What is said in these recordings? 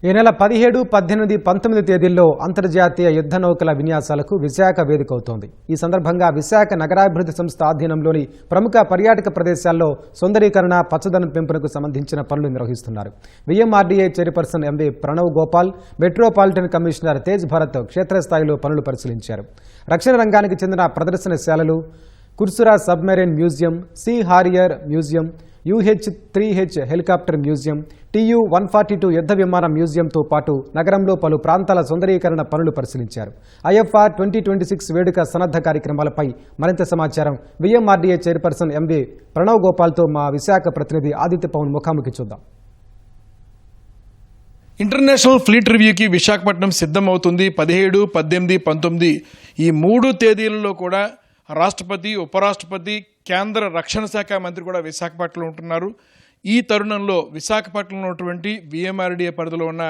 ఈ నెల 17, 18, 19 తేదీల్లో అంతర్జాతీయ యుద్ధ నౌకల విన్యాసాలకు విశాఖ వేదిక అవుతోంది. ఈ సందర్భంగా విశాఖ నగరాభివృద్ధి సంస్థ ఆధీనంలోని ప్రముఖ పర్యాటక ప్రదేశాల్లో సుందరీకరణ, పచ్చదనం పెంపునకు సంబంధించిన పనులు నిర్వహిస్తున్నారు. VMRDA chairperson MV Pranav Gopal, metropolitan commissioner Tej Bharat క్షేత్రస్థాయిలో పనులు పరిశీలించారు. రక్షణ రంగానికి చెందిన ప్రదర్శనశాలలు, Kursura submarine museum, Sea Harrier museum, UH-3H helicopter museum, TU-142 యుద్ధ విమాన మ్యూజియంతో పాటు నగరంలో పలు ప్రాంతాల సుందరీకరణ పనులు పరిశీలించారు. IFR 2026 వేడుక సన్నద్ధ కార్యక్రమాలపై మరింత సమాచారం విఎంఆర్డీఏ చైర్పర్సన్ ఎంవి ప్రణవ్ గోపాల్తో మా విశాఖ ప్రతినిధి ఆదిత్య పవన్ ముఖాముఖి చూద్దాం. ఇంటర్నేషనల్ ఫ్లీట్ రివ్యూకి విశాఖపట్నం సిద్ధమవుతుంది. 17, 18, 19 ఈ 3 తేదీలలో కూడా రాష్ట్రపతి, ఉపరాష్ట్రపతి, కేంద్ర రక్షణ శాఖ మంత్రి కూడా విశాఖపట్నంలో ఉంటున్నారు. ఈ తరుణంలో విశాఖపట్నంలో ఉన్నటువంటి విఎంఆర్డీఏ పరిధిలో ఉన్న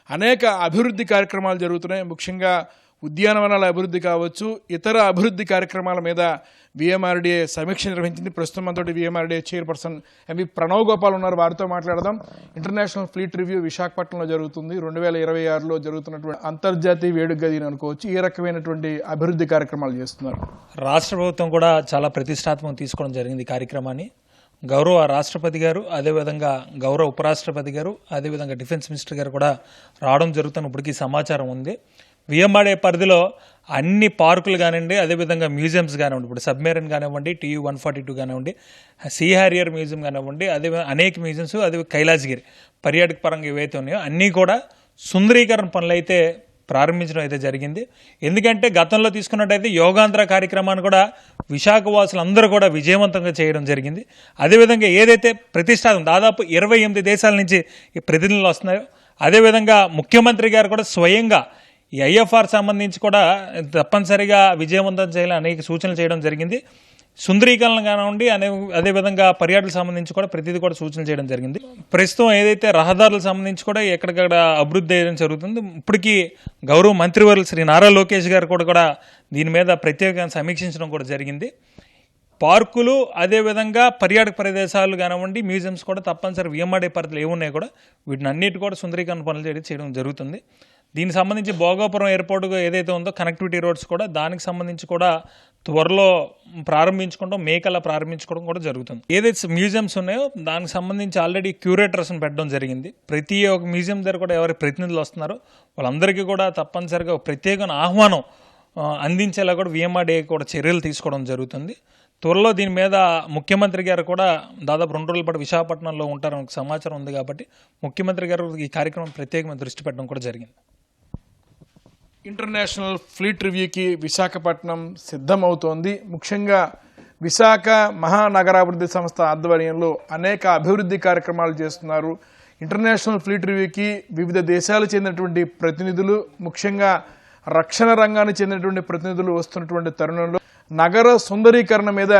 అనేక అభివృద్ధి కార్యక్రమాలు జరుగుతున్నాయి. ముఖ్యంగా ఉద్యానవనాల అభివృద్ధి కావచ్చు, ఇతర అభివృద్ధి కార్యక్రమాల మీద విఎంఆర్డీఏ సమీక్ష నిర్వహించింది. ప్రస్తుతం మనతోటి VMRDA chairperson MV Pranav Gopal ఉన్నారు. వారితో మాట్లాడదాం. ఇంటర్నేషనల్ ఫ్లీట్ రివ్యూ విశాఖపట్నంలో జరుగుతుంది. 2026లో జరుగుతున్నటువంటి అంతర్జాతీయ వేడుకగా దీని అనుకోవచ్చు. ఏ రకమైనటువంటి అభివృద్ధి కార్యక్రమాలు చేస్తున్నారు? రాష్ట్ర ప్రభుత్వం కూడా చాలా ప్రతిష్టాత్మకంగా తీసుకోవడం జరిగింది ఈ కార్యక్రమాన్ని. గౌరవ రాష్ట్రపతి గారు, అదేవిధంగా గౌరవ ఉపరాష్ట్రపతి గారు, అదేవిధంగా డిఫెన్స్ మినిస్టర్ గారు కూడా రావడం జరుగుతున్న ఇప్పటికీ సమాచారం ఉంది. విఎంఆర్డీఏ పరిధిలో అన్ని పార్కులు కానివ్వండి, అదేవిధంగా మ్యూజియంస్ కానివ్వండి, ఇప్పుడు సబ్మెరైన్ కానివ్వండి, TU-142 కానివ్వండి, సీ హారియర్ మ్యూజియం కానివ్వండి, అదే అనేక మ్యూజియంస్, అదే కైలాసగిరి పర్యాటక పరంగా ఏవైతే ఉన్నాయో అన్నీ కూడా సుందరీకరణ పనులు అయితే ప్రారంభించడం అయితే జరిగింది. ఎందుకంటే గతంలో తీసుకున్నట్టయితే యోగాంధ్ర కార్యక్రమాన్ని కూడా విశాఖ వాసులందరూ కూడా విజయవంతంగా చేయడం జరిగింది. అదేవిధంగా ఏదైతే ప్రతిష్టాత్మకం దాదాపు 28 దేశాల నుంచి ప్రతినిధులు వస్తున్నాయో, అదేవిధంగా ముఖ్యమంత్రి గారు కూడా స్వయంగా ఈ IFR సంబంధించి కూడా తప్పనిసరిగా విజయవంతం చేయాలని అనేక సూచనలు చేయడం జరిగింది. సుందరీకరణ కానివ్వండి, అదేవిధంగా పర్యాటకులకు సంబంధించి కూడా ప్రతిదీ కూడా సూచనలు చేయడం జరిగింది. ప్రస్తుతం ఏదైతే రహదారులకు సంబంధించి కూడా ఎక్కడికక్కడ అభివృద్ధి చేయడం జరుగుతుంది. ఇప్పటికీ గౌరవ మంత్రివర్యులు శ్రీ నారా లోకేష్ గారు కూడా దీని మీద ప్రత్యేకంగా సమీక్షించడం కూడా జరిగింది. పార్కులు, అదేవిధంగా పర్యాటక ప్రదేశాలు కానివ్వండి, మ్యూజియంస్ కూడా తప్పనిసరి విఎంఆర్డీఏ పరిధిలో ఏమున్నాయి కూడా వీటిని అన్నిటి కూడా సుందరీకరణ పనులు చేయడం జరుగుతుంది. దీనికి సంబంధించి భోగాపురం ఎయిర్పోర్ట్ ఏదైతే ఉందో కనెక్టివిటీ రోడ్స్ కూడా దానికి సంబంధించి కూడా త్వరలో ప్రారంభించుకోవడం, మేకల్లా ప్రారంభించుకోవడం కూడా జరుగుతుంది. ఏదైతే మ్యూజియంస్ ఉన్నాయో దానికి సంబంధించి ఆల్రెడీ క్యూరేటర్స్ని పెట్టడం జరిగింది. ప్రతి ఒక్క మ్యూజియం దగ్గర కూడా ఎవరి ప్రతినిధులు వస్తున్నారో వాళ్ళందరికీ కూడా తప్పనిసరిగా ప్రత్యేకమైన ఆహ్వానం అందించేలా కూడా విఎంఆర్డీఏ కూడా చర్యలు తీసుకోవడం జరుగుతుంది. త్వరలో దీని మీద ముఖ్యమంత్రి గారు కూడా దాదాపు 2 రోజుల పాటు విశాఖపట్నంలో ఉంటారని సమాచారం ఉంది. కాబట్టి ముఖ్యమంత్రి గారు ఈ కార్యక్రమం ప్రత్యేకమైన దృష్టి పెట్టడం కూడా జరిగింది. ఇంటర్నేషనల్ ఫ్లీట్ రివ్యూకి విశాఖపట్నం సిద్ధమవుతోంది. ముఖ్యంగా విశాఖ మహానగరాభివృద్ధి సంస్థ ఆధ్వర్యంలో అనేక అభివృద్ధి కార్యక్రమాలు చేస్తున్నారు. ఇంటర్నేషనల్ ఫ్లీట్ రివ్యూకి వివిధ దేశాలకు చెందినటువంటి ప్రతినిధులు, ముఖ్యంగా రక్షణ రంగానికి చెందినటువంటి ప్రతినిధులు వస్తున్నటువంటి తరుణంలో నగర సుందరీకరణ మీద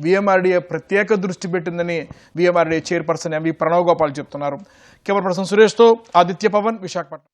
విఎంఆర్డీఏ ప్రత్యేక దృష్టి పెట్టిందని విఎంఆర్డీఏ చైర్పర్సన్ ఎంవి ప్రణవ్ గోపాల్ చెప్తున్నారు. కెమెరా పర్సన్ సురేష్తో ఆదిత్య పవన్, విశాఖపట్నం.